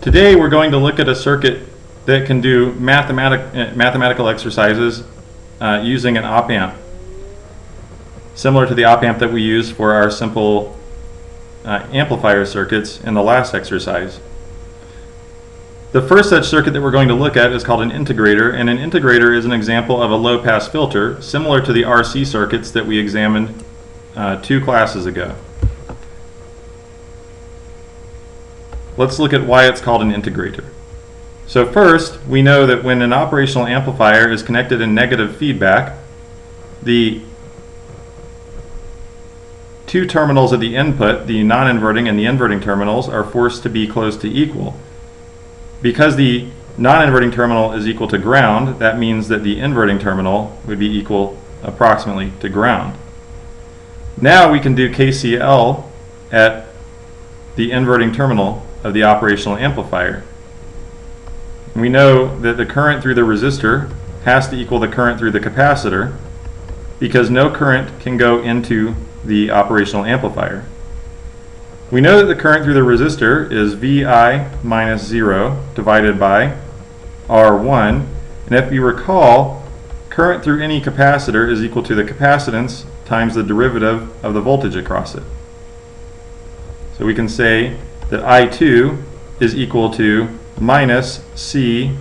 Today we're going to look at a circuit that can do mathematical exercises using an op-amp, similar to the op-amp that we use for our simple amplifier circuits in the last exercise. The first such circuit that we're going to look at is called an integrator, and an integrator is an example of a low-pass filter similar to the RC circuits that we examined 2 classes ago. Let's look at why it's called an integrator. So first, we know that when an operational amplifier is connected in negative feedback, the 2 terminals of the input, the non-inverting and the inverting terminals, are forced to be close to equal. Because the non-inverting terminal is equal to ground, that means that the inverting terminal would be equal approximately to ground. Now we can do KCL at the inverting terminal of the operational amplifier. We know that the current through the resistor has to equal the current through the capacitor because no current can go into the operational amplifier. We know that the current through the resistor is VI minus 0 divided by R1, and if you recall, current through any capacitor is equal to the capacitance times the derivative of the voltage across it. So we can say that I2 is equal to minus C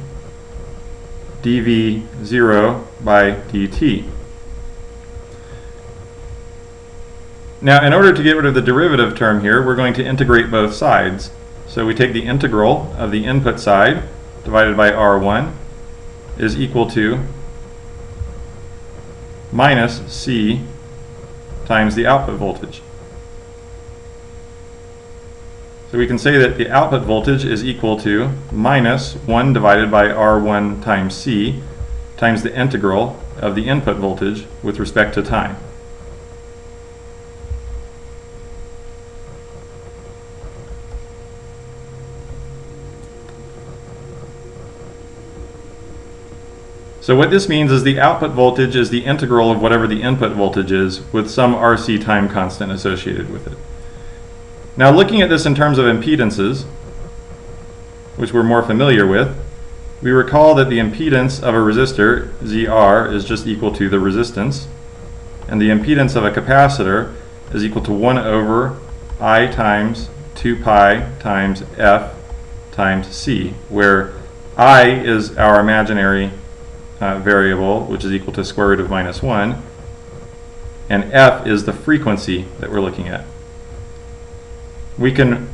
dV0 by dt. Now, in order to get rid of the derivative term here, we're going to integrate both sides. So we take the integral of the input side divided by R1 is equal to minus C times the output voltage. So we can say that the output voltage is equal to minus 1 divided by R1 times C times the integral of the input voltage with respect to time. So what this means is the output voltage is the integral of whatever the input voltage is with some RC time constant associated with it. Now, looking at this in terms of impedances, which we're more familiar with, we recall that the impedance of a resistor, ZR, is just equal to the resistance, and the impedance of a capacitor is equal to 1 over I times 2 pi times F times C, where I is our imaginary variable, which is equal to square root of minus 1, and F is the frequency that we're looking at. We can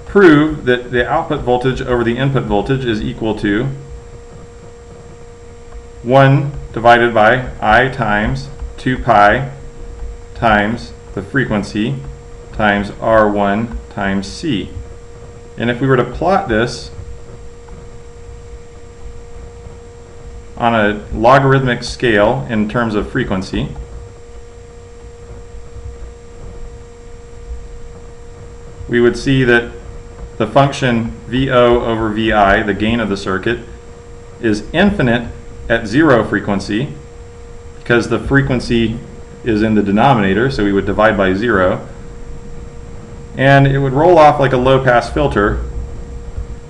prove that the output voltage over the input voltage is equal to 1 divided by I times 2 pi times the frequency times R1 times C. And if we were to plot this on a logarithmic scale in terms of frequency, we would see that the function VO over VI, the gain of the circuit, is infinite at 0 frequency because the frequency is in the denominator, so we would divide by 0. And it would roll off like a low-pass filter,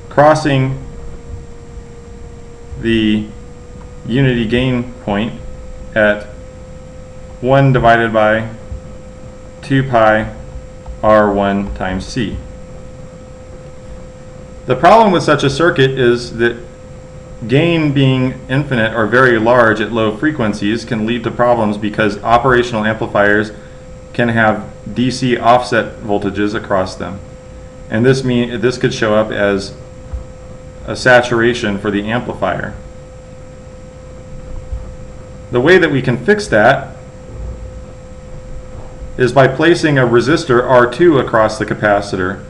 crossing the unity gain point at 1 divided by 2 pi R1 times C. The problem with such a circuit is that gain being infinite or very large at low frequencies can lead to problems because operational amplifiers can have DC offset voltages across them. And this could show up as a saturation for the amplifier. The way that we can fix that is by placing a resistor R2 across the capacitor.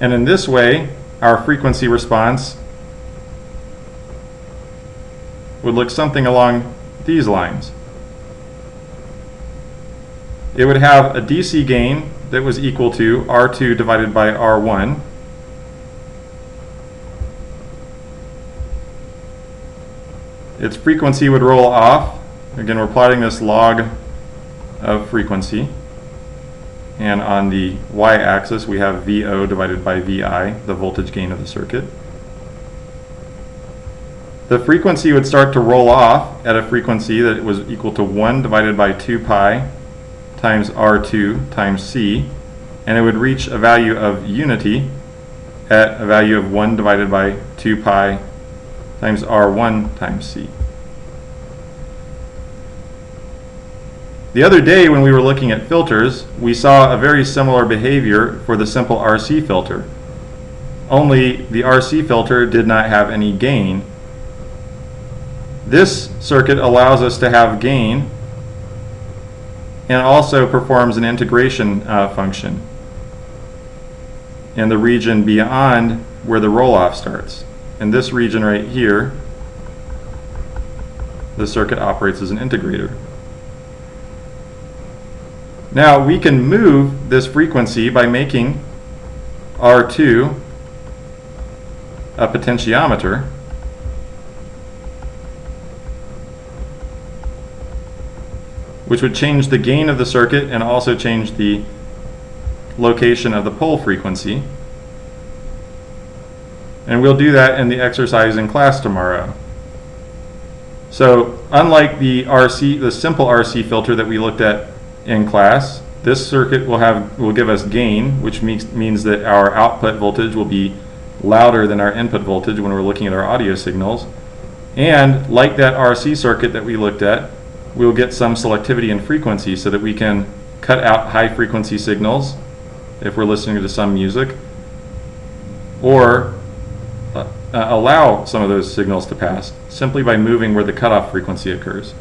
And in this way, our frequency response would look something along these lines. It would have a DC gain that was equal to R2 divided by R1. Its frequency would roll off. Again, we're plotting this log of frequency. And on the y-axis, we have VO divided by VI, the voltage gain of the circuit. The frequency would start to roll off at a frequency that was equal to 1 divided by 2 pi times R2 times C, and it would reach a value of unity at a value of 1 divided by 2 pi times R1 times C. The other day when we were looking at filters, we saw a very similar behavior for the simple RC filter. Only the RC filter did not have any gain. This circuit allows us to have gain and also performs an integration function in the region beyond where the roll-off starts. In this region right here, the circuit operates as an integrator. Now we can move this frequency by making R2 a potentiometer, which would change the gain of the circuit and also change the location of the pole frequency. And we'll do that in the exercise in class tomorrow. So unlike the simple RC filter that we looked at in class, this circuit will give us gain, which means that our output voltage will be louder than our input voltage when we're looking at our audio signals. And like that RC circuit that we looked at, we'll get some selectivity and frequency so that we can cut out high frequency signals if we're listening to some music, or allow some of those signals to pass simply by moving where the cutoff frequency occurs.